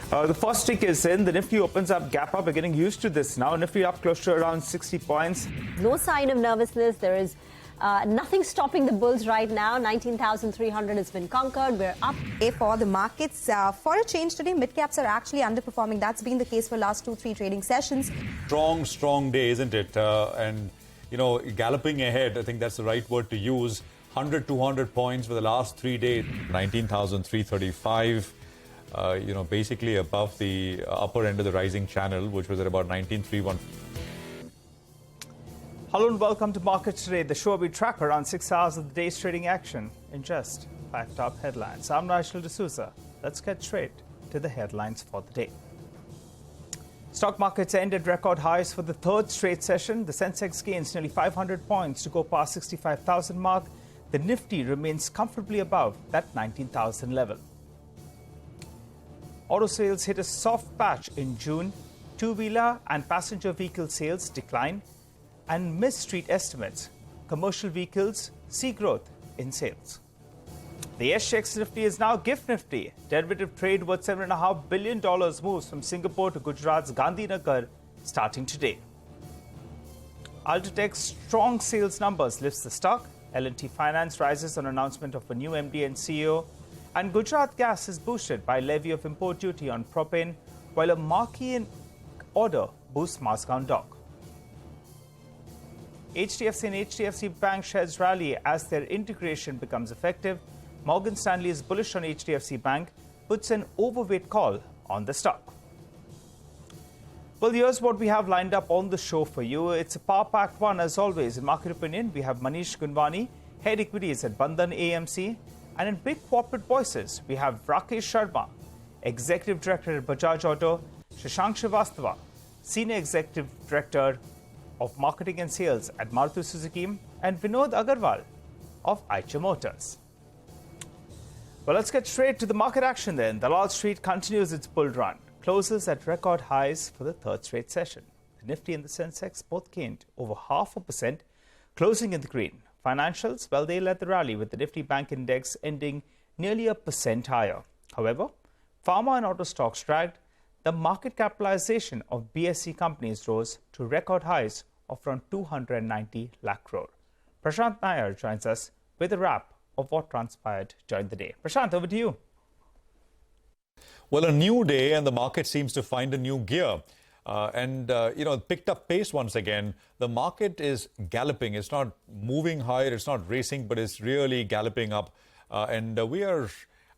The first tick is in. The Nifty opens up, gap up. We're getting used to this now. Nifty up close to around 60 points. No sign of nervousness. There is nothing stopping the bulls right now. 19,300 has been conquered. We're up. For the markets, for a change today, mid-caps are actually underperforming. That's been the case for last 2-3 trading sessions. Strong day, isn't it? And, you know, galloping ahead, I think that's the right word to use. 100, 200 points for the last 3 days. 19,335. You know, basically above the upper end of the rising channel, which was at about 19,310. Hello and welcome to Markets Today, the show we track around 6 hours of the day's trading action in just 5 top headlines. I'm Rachel D'Souza. Let's get straight to the headlines for the day. Stock markets ended record highs for the third straight session. The sensex gains nearly 500 points to go past 65,000 mark. The Nifty remains comfortably above that 19,000 level. Auto sales hit a soft patch in June. Two-wheeler and passenger vehicle sales declined and missed street estimates. Commercial vehicles see growth in sales. The SGX Nifty is now GIFT Nifty. Derivative trade worth $7.5 billion moves from Singapore to Gujarat's Gandhinagar starting today. Ultratech's strong sales numbers lifts the stock. L&T Finance rises on announcement of a new MD and CEO. And Gujarat Gas is boosted by levy of import duty on propane, while a marquee order boosts Mazagon Dock. HDFC and HDFC Bank shares rally as their integration becomes effective. Morgan Stanley is bullish on HDFC Bank, puts an overweight call on the stock. Well, here's what we have lined up on the show for you. It's a power-packed one as always. In Market Opinion, we have Manish Gunwani, head equities at Bandhan AMC. And in big corporate voices, we have Rakesh Sharma, Executive Director at Bajaj Auto, Shashank Srivastava, Senior Executive Director of Marketing and Sales at Maruti Suzuki, and Vinod Agarwal of Eicher Motors. Well, let's get straight to the market action then. Dalal Street continues its bull run, closes at record highs for the third straight session. The Nifty and the Sensex both gained over 0.5%, closing in the green. Financials, well, they led the rally with the Nifty Bank Index ending nearly 1% higher. However, pharma and auto stocks dragged. The market capitalization of BSE companies rose to record highs of around 290 lakh crore. Prashant Nair joins us with a wrap of what transpired during the day. Prashant, over to you. Well, a new day and the market seems to find a new gear. You know, picked up pace once again. The market is galloping. It's not moving higher. It's not racing, but it's really galloping up. We are,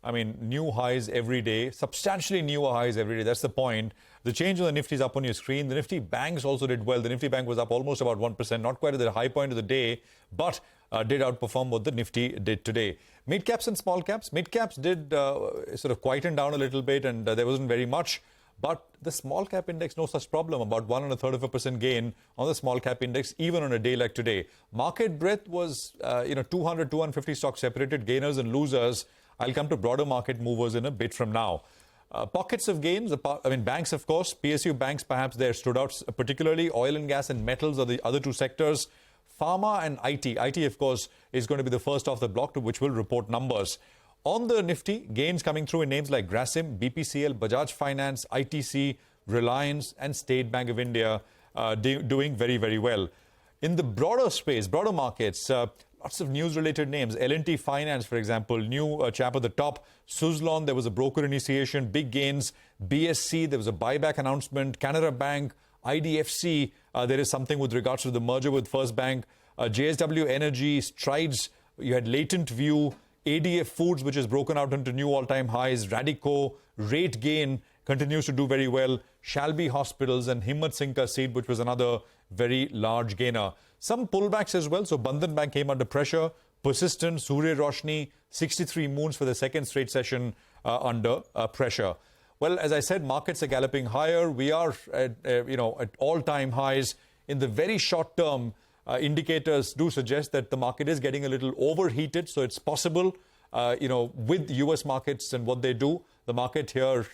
I mean, new highs every day, substantially newer highs every day. That's the point. The change on the Nifty is up on your screen. The Nifty banks also did well. The Nifty bank was up almost about 1%, not quite at the high point of the day, but did outperform what the Nifty did today. Mid caps and small caps. Mid caps did sort of quieten down a little bit, and there wasn't very much. But the small cap index, no such problem. About 1 1/3% gain on the small cap index, even on a day like today. Market breadth was, 200, 250 stocks separated, gainers and losers. I'll come to broader market movers in a bit from now. Pockets of gains, banks, of course. PSU banks, perhaps there stood out particularly. Oil and gas and metals are the other two sectors. Pharma and IT. IT, of course, is going to be the first off the block, to which will report numbers. On the Nifty, gains coming through in names like Grasim, BPCL, Bajaj Finance, ITC, Reliance and State Bank of India doing very, very well. In the broader space, broader markets, lots of news-related names. L&T Finance, for example, new chap at the top. Suzlon, there was a broker initiation, big gains. BSC, there was a buyback announcement. Canara Bank, IDFC, there is something with regards to the merger with First Bank. JSW Energy, Strides, you had Latent View. ADF Foods, which has broken out into new all-time highs. Radico, Rate Gain continues to do very well. Shalby Hospitals and Himmat Singh Ka Seed, which was another very large gainer. Some pullbacks as well. So Bandhan Bank came under pressure. Persistent, Surya Roshni, 63 moons for the second straight session under pressure. Well, as I said, markets are galloping higher. We are at all-time highs. In the very short term, indicators do suggest that the market is getting a little overheated. So it's possible, with US markets and what they do, the market here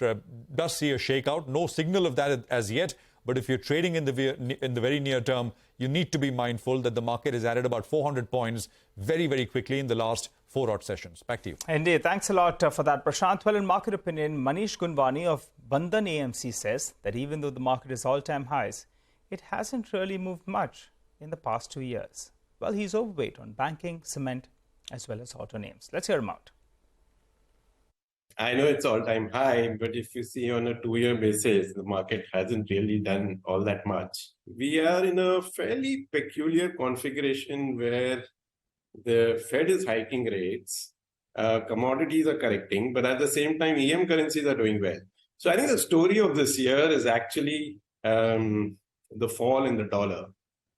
does see a shakeout. No signal of that as yet. But if you're trading in the very near term, you need to be mindful that the market has added about 400 points very, very quickly in the last 4 odd sessions. Back to you. Indeed. Thanks a lot for that, Prashant. Well, in market opinion, Manish Gunvani of Bandhan AMC says that even though the market is all-time highs, it hasn't really moved much in the past 2 years. Well, he's overweight on banking, cement, as well as auto names. Let's hear him out. I know it's all-time high, but if you see on a 2-year basis, the market hasn't really done all that much. We are in a fairly peculiar configuration where the Fed is hiking rates, commodities are correcting, but at the same time, EM currencies are doing well. So I think the story of this year is actually the fall in the dollar,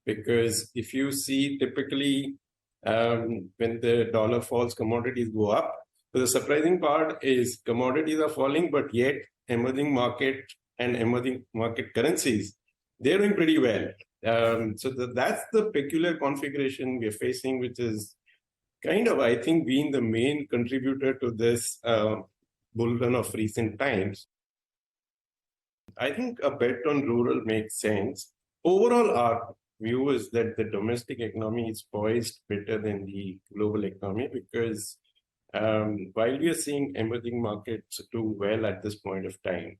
because if you see typically when the dollar falls, commodities go up. So the surprising part is commodities are falling, but yet emerging market and emerging market currencies, they're doing pretty well. So that's the peculiar configuration we're facing, which is kind of, I think, being the main contributor to this bull run of recent times. I think a bet on rural makes sense. Overall, our view is that the domestic economy is poised better than the global economy, because while we are seeing emerging markets do well at this point of time,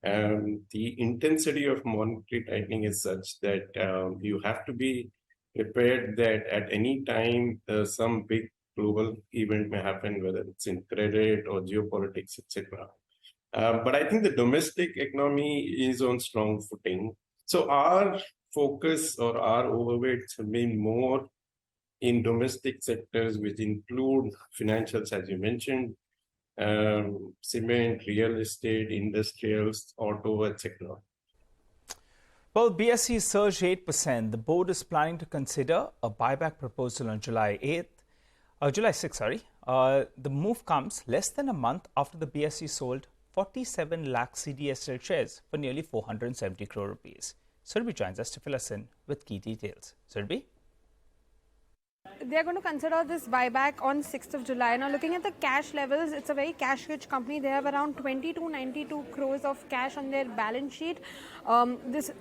the intensity of monetary tightening is such that you have to be prepared that at any time some big global event may happen, whether it's in credit or geopolitics, etc. But I think the domestic economy is on strong footing. So our focus or our overweights have been more in domestic sectors, which include financials, as you mentioned, cement, real estate, industrials, auto, etc. Well, BSE surged 8%. The board is planning to consider a buyback proposal on July 6th. The move comes less than a month after the BSE sold 47 lakh CDSL shares for nearly 470 crore rupees. Surbhi joins us to fill us in with key details. Surbhi? They're going to consider this buyback on 6th of July. Now, looking at the cash levels, it's a very cash-rich company. They have around 20 to 92 crores of cash on their balance sheet. This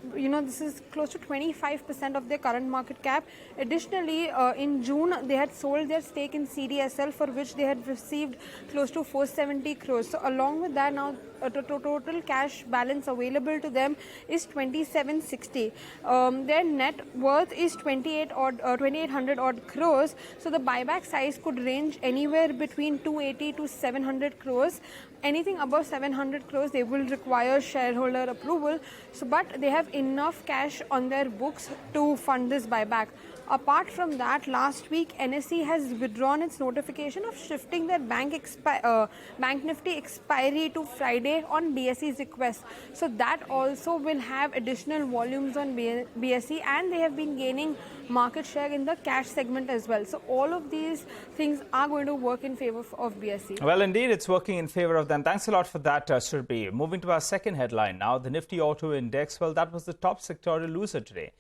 is close to 25% of their current market cap. Additionally, in June, they had sold their stake in CDSL, for which they had received close to 470 crores. So, along with that, now the total cash balance available to them is 2760. Their net worth is 2800 odd crores. So the buyback size could range anywhere between 280 to 700 crores. Anything above 700 crores, they will require shareholder approval. So, but they have enough cash on their books to fund this buyback. Apart from that, last week NSE has withdrawn its notification of shifting their Bank Nifty expiry to Friday on BSE's request. So that also will have additional volumes on BSE, and they have been gaining market share in the cash segment as well. So all of these things are going to work in favor of BSE. Well, indeed, it's working in favor of them. Thanks a lot for that, Surbhi. Moving to our second headline now, the Nifty Auto Index. Well, that was the top sectoral loser today.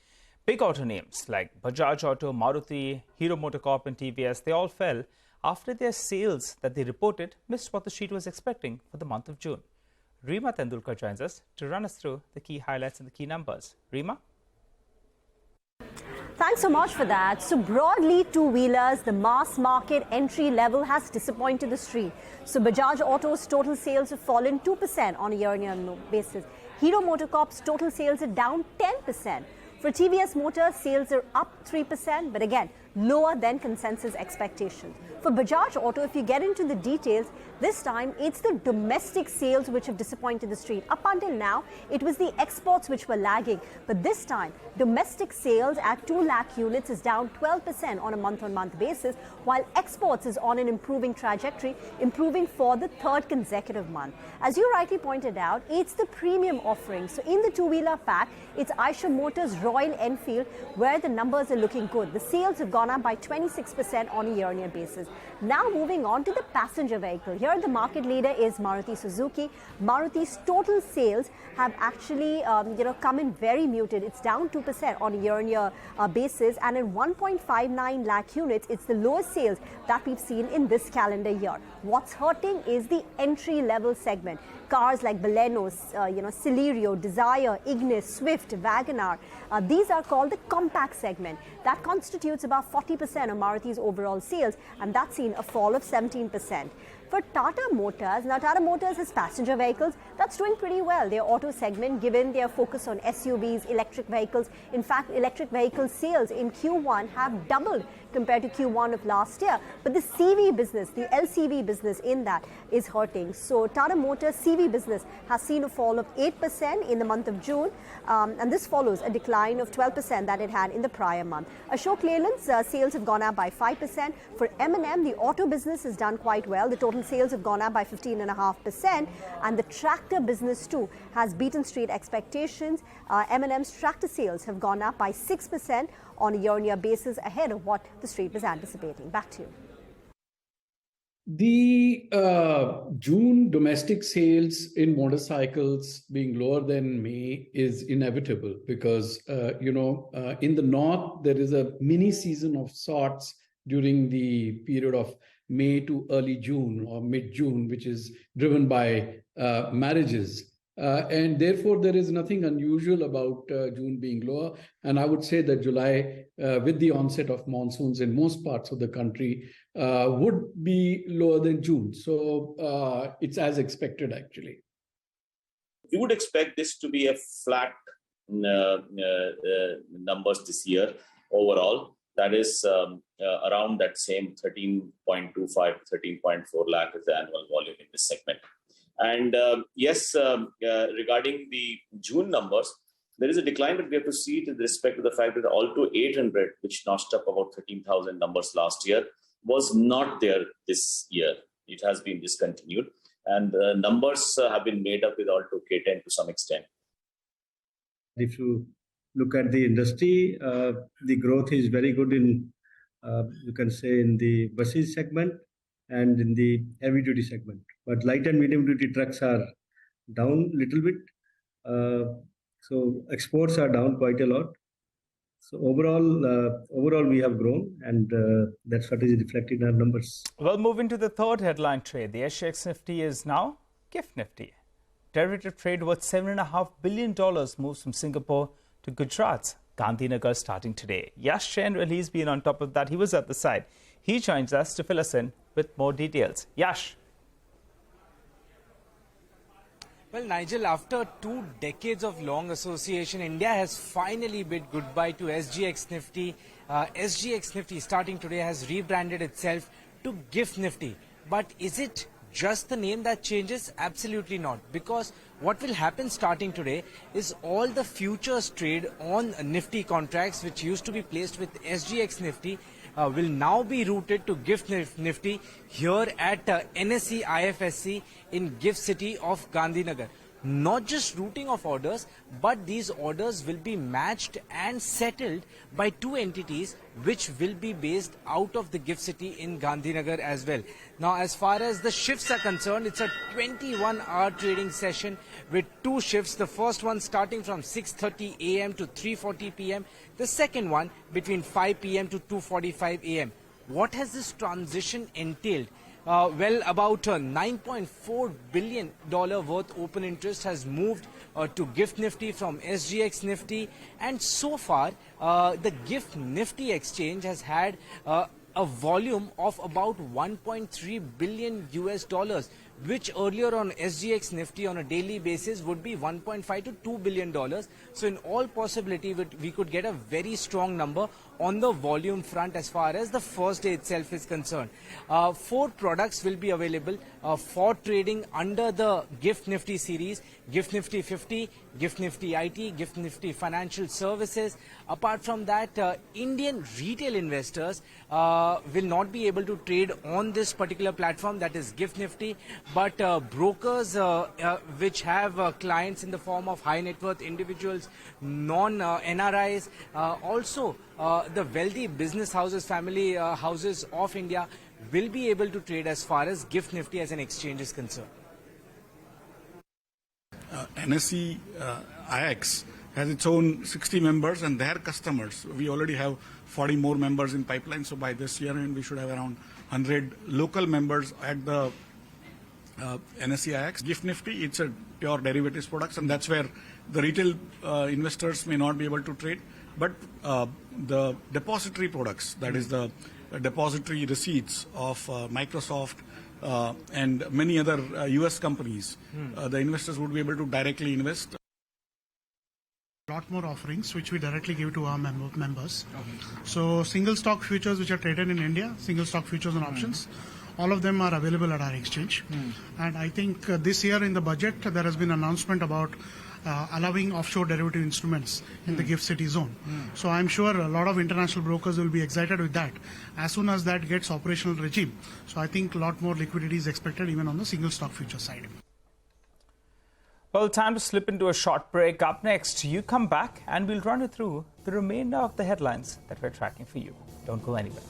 Big auto names like Bajaj Auto, Maruti, Hero MotoCorp and TVS, they all fell after their sales that they reported missed what the street was expecting for the month of June. Rima Tendulkar joins us to run us through the key highlights and the key numbers. Rima? Thanks so much for that. So broadly, two-wheelers, the mass market entry level has disappointed the street. So Bajaj Auto's total sales have fallen 2% on a year-on-year basis. Hero MotoCorp's total sales are down 10%. For TVS Motor, sales are up 3%, but again, lower than consensus expectations. For Bajaj Auto, if you get into the details, this time it's the domestic sales which have disappointed the street. Up until now, it was the exports which were lagging. But this time, domestic sales at 2 lakh units is down 12% on a month-on-month basis, while exports is on an improving trajectory, improving for the third consecutive month. As you rightly pointed out, it's the premium offering. So in the two-wheeler pack, it's Eicher Motors Royal Enfield, where the numbers are looking good. The sales have gone up by 26% on a year-on-year basis. Now moving on to the passenger vehicle. here the market leader is Maruti Suzuki. Maruti's total sales have actually come in very muted. It's down 2% on a year-on-year basis, and in 1.59 lakh units, it's the lowest sales that we've seen in this calendar year. What's hurting is the entry-level segment. Cars like Baleno, Celerio, Desire, Ignis, Swift, Wagoner, these are called the compact segment. That constitutes about 40% of Maruti's overall sales, and that's seen a fall of 17%. For Tata Motors, now Tata Motors has passenger vehicles. That's doing pretty well. Their auto segment, given their focus on SUVs, electric vehicles. In fact, electric vehicle sales in Q1 have doubled compared to Q1 of last year. But the CV business, the LCV business in that is hurting. So Tata Motors CV business has seen a fall of 8% in the month of June. And this follows a decline of 12% that it had in the prior month. Ashok Leyland's sales have gone up by 5%. For M&M, the auto business has done quite well. The total sales have gone up by 15.5%, and the tractor business too has beaten street expectations. M&M's tractor sales have gone up by 6% on a year-on-year basis, ahead of what the street was anticipating. Back to you. The June domestic sales in motorcycles being lower than May is inevitable because, in the north, there is a mini season of sorts during the period of May to early June or mid-June, which is driven by marriages. And therefore, there is nothing unusual about June being lower. And I would say that July, with the onset of monsoons in most parts of the country, would be lower than June. So it's as expected, actually. We would expect this to be a flat numbers this year overall. That is around that same 13.25 to 13.4 lakh is the annual volume in this segment. And regarding the June numbers, there is a decline, but we have to see it with respect to the fact that the Alto 800, which notched up about 13,000 numbers last year, was not there this year. It has been discontinued. And the numbers have been made up with Alto K10 to some extent. If you look at the industry, the growth is very good in, you can say, in the buses segment and in the heavy duty segment. But light and medium duty trucks are down a little bit. So exports are down quite a lot. So overall we have grown, and that's what is reflected in our numbers. Well, moving to the third headline trade, the SGX Nifty is now GIFT Nifty. Derivative trade worth $7.5 billion moves from Singapore to Gujarat's Gandhinagar starting today. Yash Jain, well, he's been on top of that. He was at the side. He joins us to fill us in with more details. Yash. Well, Nigel, after 2 decades of long association, India has finally bid goodbye to SGX Nifty. SGX Nifty starting today has rebranded itself to GIFT Nifty. But is it just the name that changes? Absolutely not. Because what will happen starting today is all the futures trade on Nifty contracts, which used to be placed with SGX Nifty, will now be routed to GIFT Nifty here at NSE IFSC in GIFT City of Gandhinagar. Not just routing of orders, but these orders will be matched and settled by 2 entities which will be based out of the GIFT City in Gandhinagar as well. Now, as far as the shifts are concerned, it's a 21-hour trading session with 2 shifts. The first one starting from 6:30 a.m. to 3:40 p.m. The second one between 5 p.m. to 2:45 a.m. What has this transition entailed? Well, about $9.4 billion worth open interest has moved to GIFT Nifty from SGX Nifty, and so far the GIFT Nifty exchange has had a volume of about $1.3 billion US, which earlier on SGX Nifty on a daily basis would be $1.5 to $2 billion. So in all possibility, we could get a very strong number on the volume front as far as the first day itself is concerned. 4 products will be available for trading under the GIFT Nifty series: GIFT Nifty 50, GIFT Nifty IT, GIFT Nifty Financial Services. Apart from that, Indian retail investors will not be able to trade on this particular platform, that is GIFT Nifty, but brokers which have clients in the form of high net worth individuals, non-NRIs, also the wealthy business houses, family houses of India will be able to trade as far as GIFT Nifty as an exchange is concerned? NSE IX has its own 60 members and their customers. We already have 40 more members in pipeline. So by this year end, we should have around 100 local members at the NSE IX. GIFT Nifty, it's a pure derivatives products, and that's where the retail investors may not be able to trade. But the depository products, that is the depository receipts of Microsoft and many other US companies, the investors would be able to directly invest. A lot more offerings which we directly give to our members. So single stock futures which are traded in India, single stock futures and options, all of them are available at our exchange. And I think this year in the budget there has been an announcement about allowing offshore derivative instruments in the GIFT City zone. So I'm sure a lot of international brokers will be excited with that as soon as that gets operational regime. So I think a lot more liquidity is expected even on the single stock future side. Well, time to slip into a short break. Up next, you come back and we'll run you through the remainder of the headlines that we're tracking for you. Don't go anywhere.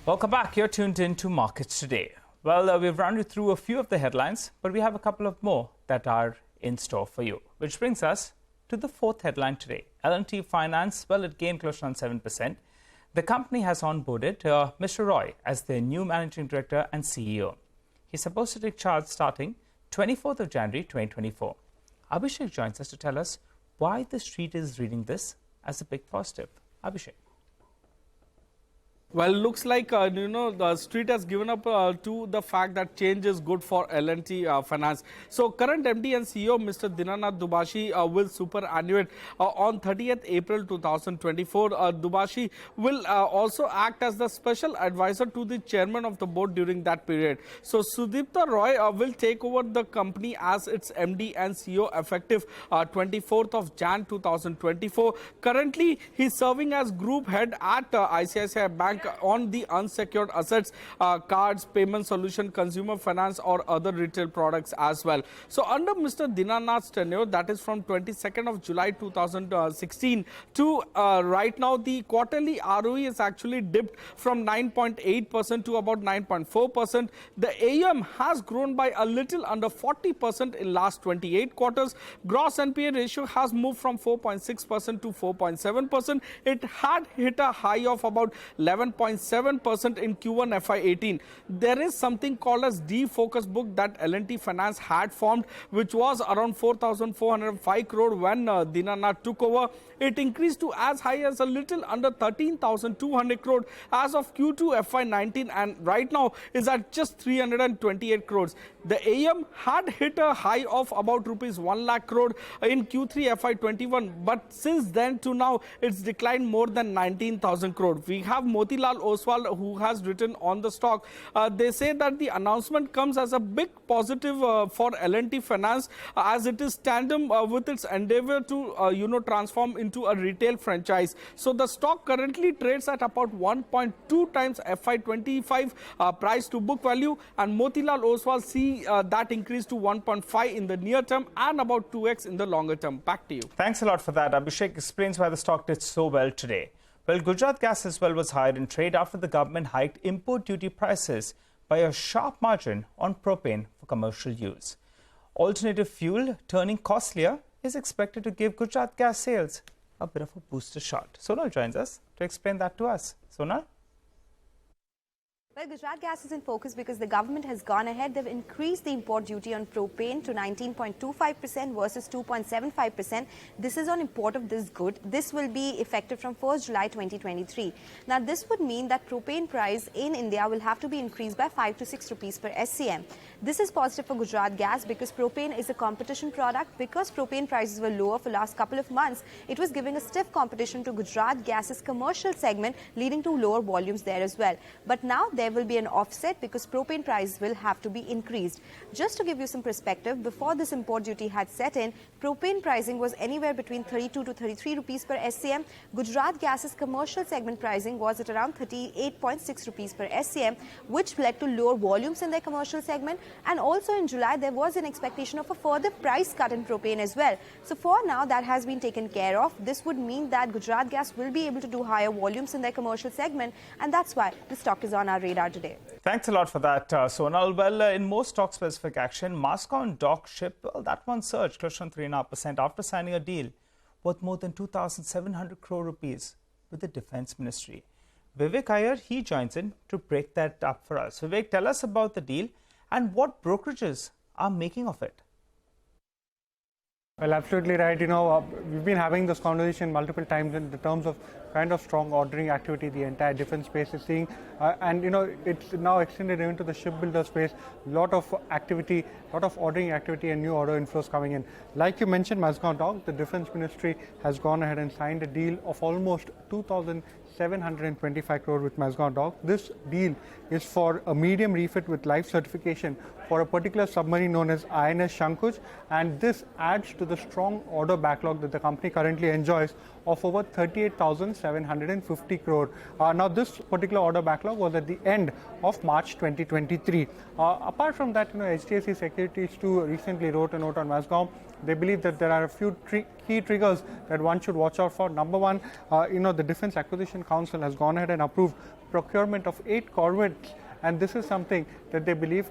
Welcome back. You're tuned in to Markets Today. Well, we've run you through a few of the headlines, but we have a couple of more that are in store for you. Which brings us to the fourth headline today. L&T Finance, well, it gained close to 7%. The company has onboarded Mr. Roy as their new managing director and CEO. He's supposed to take charge starting 24th of January 2024. Abhishek joins us to tell us why the street is reading this as a big positive. Abhishek. Well, looks like, the street has given up to the fact that change is good for L&T Finance. So, current MD and CEO, Mr. Dinanath Dubhashi, will superannuate on 30th April 2024. Dubhashi will also act as the special advisor to the chairman of the board during that period. So, Sudipta Roy will take over the company as its MD and CEO effective 24th of Jan 2024. Currently, he's serving as group head at ICICI Bank on the unsecured assets, cards, payment solution, consumer finance or other retail products as well. So under Mr. Dinanath's tenure, that is from 22nd of July 2016 to right now, the quarterly ROE is actually dipped from 9.8% to about 9.4%. The AUM has grown by a little under 40% in last 28 quarters. Gross NPA ratio has moved from 4.6% to 4.7%. It had hit a high of about 11% 11.7% in Q1 FY18. There is something called as defocus book that L&T Finance had formed, which was around 4,405 crore when Dinanath took over. It increased to as high as a little under 13,200 crore as of Q2 FY19, and right now is at just 328 crores. The AM had hit a high of about rupees 1 lakh crore in Q3 FY21, but since then to now it's declined more than 19,000 crore. We have Motilal Oswal who has written on the stock. They say that the announcement comes as a big positive for L&T Finance as it is tandem with its endeavor to transform into a retail franchise. So the stock currently trades at about 1.2 times FY25 price to book value, and Motilal Oswal see that increase to 1.5 in the near term and about 2x in the longer term. Back to you. Thanks a lot for that. Abhishek explains why the stock did so well today. Well, Gujarat Gas as well was higher in trade after the government hiked import duty prices by a sharp margin on propane for commercial use. Alternative fuel turning costlier is expected to give Gujarat Gas sales a bit of a booster shot. Sonal joins us to explain that to us. Sonal? Well, Gujarat Gas is in focus because the government has gone ahead. They've increased the import duty on propane to 19.25% versus 2.75%. This is on import of this good. This will be effective from 1st July 2023. Now, this would mean that propane price in India will have to be increased by 5 to 6 rupees per SCM. This is positive for Gujarat Gas because propane is a competition product. Because propane prices were lower for the last couple of months, it was giving a stiff competition to Gujarat Gas's commercial segment, leading to lower volumes there as well. But now there will be an offset because propane prices will have to be increased. Just to give you some perspective, before this import duty had set in, propane pricing was anywhere between 32 to 33 rupees per SCM. Gujarat Gas's commercial segment pricing was at around 38.6 rupees per SCM, which led to lower volumes in their commercial segment. And also in July, there was an expectation of a further price cut in propane as well. So for now, that has been taken care of. This would mean that Gujarat Gas will be able to do higher volumes in their commercial segment, and that's why the stock is on our radar today. Thanks a lot for that, Sonal. Well, in more stock-specific action, Mascon Dock Ship, well, that one surged close on 3.5% after signing a deal worth more than 2,700 crore rupees with the Defence Ministry. Vivek Iyer, he joins in to break that up for us. Vivek, tell us about the deal and what brokerages are making of it. Well, absolutely right. We've been having this conversation multiple times in the terms of kind of strong ordering activity the entire defense space is seeing. And it's now extended into the shipbuilder space. A lot of activity, a lot of ordering activity and new order inflows coming in. Like you mentioned, Mascon Dock, the Defense Ministry has gone ahead and signed a deal of almost 2,725 crore with Mascon Dock. This deal is for a medium refit with life certification for a particular submarine known as INS Shankuj, and this adds to the strong order backlog that the company currently enjoys of over 38,750 crore. Now, this particular order backlog was at the end of March 2023. Apart from that, HDFC Securities too recently wrote a note on Mascom. They believe that there are a few key triggers that one should watch out for. Number one, the Defence Acquisition Council has gone ahead and approved procurement of 8 corvettes, and this is something that they believe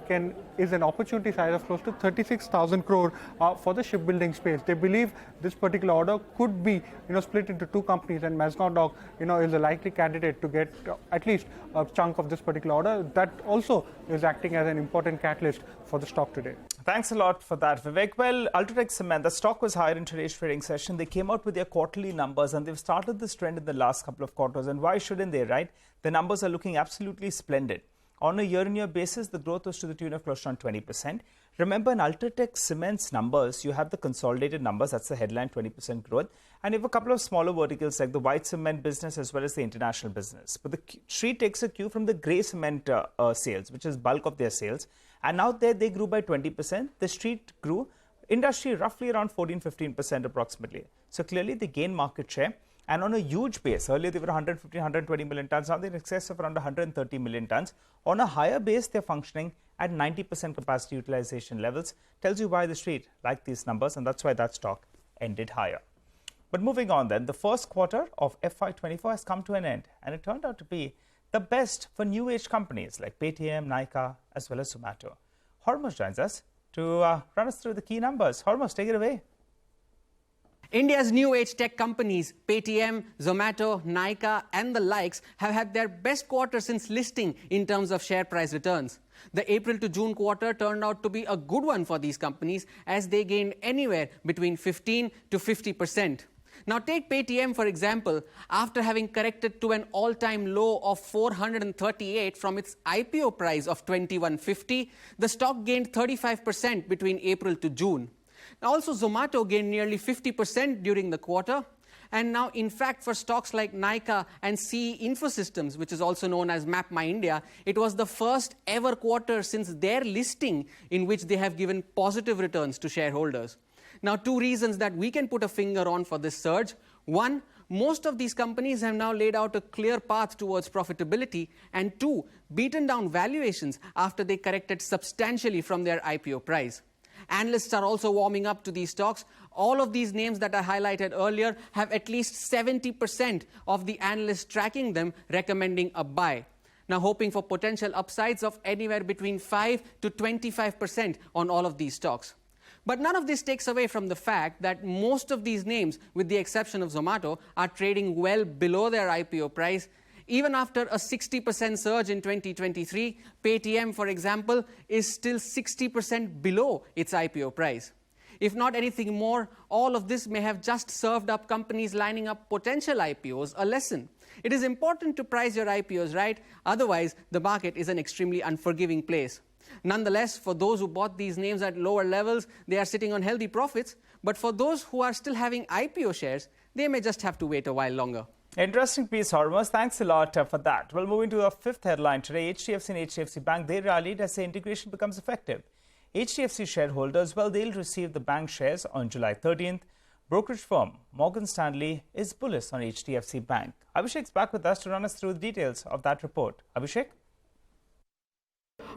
is an opportunity size of close to 36,000 crore for the shipbuilding space. They believe this particular order could be split into 2 companies, and Mascon Dock is a likely candidate to get at least a chunk of this particular order. That also is acting as an important catalyst for the stock today. Thanks a lot for that, Vivek. Well, Ultratech Cement, the stock was higher in today's trading session. They came out with their quarterly numbers and they've started this trend in the last couple of quarters. And why shouldn't they, right? The numbers are looking absolutely splendid. On a year-on-year basis, the growth was to the tune of close to 20%. Remember, in Ultratech Cement's numbers, you have the consolidated numbers. That's the headline 20% growth. And you have a couple of smaller verticals like the white cement business as well as the international business. But the street takes a cue from the grey cement sales, which is bulk of their sales. And now there they grew by 20%. The street grew, industry roughly around 14-15% approximately. So clearly they gain market share. And on a huge base, earlier they were 150, 120 million tons, now they're in excess of around 130 million tons. On a higher base, they're functioning at 90% capacity utilization levels. Tells you why the street liked these numbers, and that's why that stock ended higher. But moving on then, the first quarter of FY24 has come to an end, and it turned out to be the best for new age companies like Paytm, Nykaa, as well as Zomato. Hormuz joins us to run us through the key numbers. Hormuz, take it away. India's new age tech companies, Paytm, Zomato, Nykaa and the likes have had their best quarter since listing in terms of share price returns. The April to June quarter turned out to be a good one for these companies as they gained anywhere between 15 to 50%. Now take Paytm for example. After having corrected to an all-time low of 438 from its IPO price of 2150, the stock gained 35% between April to June. Now also Zomato gained nearly 50% during the quarter. And now, in fact, for stocks like Nykaa and CE Infosystems, which is also known as MapMyIndia, it was the first ever quarter since their listing in which they have given positive returns to shareholders. Now, two reasons that we can put a finger on for this surge. One, most of these companies have now laid out a clear path towards profitability. And two, beaten down valuations after they corrected substantially from their IPO price. Analysts are also warming up to these stocks. All of these names that I highlighted earlier have at least 70% of the analysts tracking them recommending a buy. Now hoping for potential upsides of anywhere between 5 to 25% on all of these stocks. But none of this takes away from the fact that most of these names, with the exception of Zomato, are trading well below their IPO price. Even after a 60% surge in 2023, Paytm, for example, is still 60% below its IPO price. If not anything more, all of this may have just served up companies lining up potential IPOs a lesson. It is important to price your IPOs right, otherwise the market is an extremely unforgiving place. Nonetheless, for those who bought these names at lower levels, they are sitting on healthy profits. But for those who are still having IPO shares, they may just have to wait a while longer. Interesting piece, Hormuz. Thanks a lot for that. Well, moving to the fifth headline today, HDFC and HDFC Bank, they rallied as the integration becomes effective. HDFC shareholders, well, they'll receive the bank shares on July 13th. Brokerage firm Morgan Stanley is bullish on HDFC Bank. Abhishek's back with us to run us through the details of that report. Abhishek?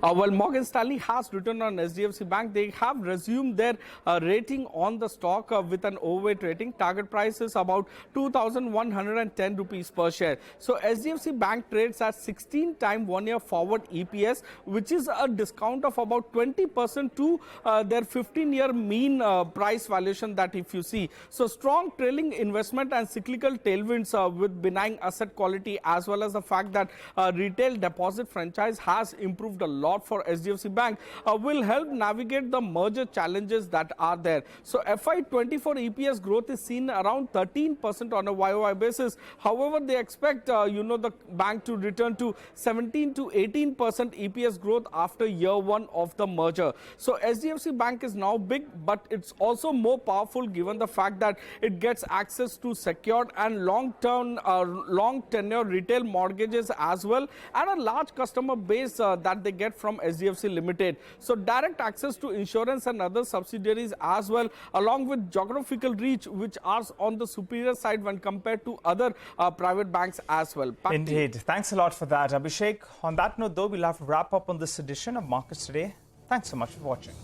Well, Morgan Stanley has returned on SDFC Bank. They have resumed their rating on the stock with an overweight rating. Target price is about 2,110 rupees per share. So SDFC Bank trades at 16 time 1 year forward EPS, which is a discount of about 20% to their 15-year mean price valuation that if you see. So strong trailing investment and cyclical tailwinds with benign asset quality, as well as the fact that retail deposit franchise has improved a lot for SDFC Bank, will help navigate the merger challenges that are there. So FY24 EPS growth is seen around 13% on a YOY basis. However, they expect the bank to return to 17 to 18% EPS growth after year one of the merger. So SDFC Bank is now big, but it's also more powerful given the fact that it gets access to secured and long-term, long-tenure retail mortgages as well, and a large customer base that they get from SDFC Limited. So direct access to insurance and other subsidiaries as well, along with geographical reach, which are on the superior side when compared to other private banks as well. Indeed. Thanks a lot for that, Abhishek. On that note, though, we'll have to wrap up on this edition of Markets Today. Thanks so much for watching.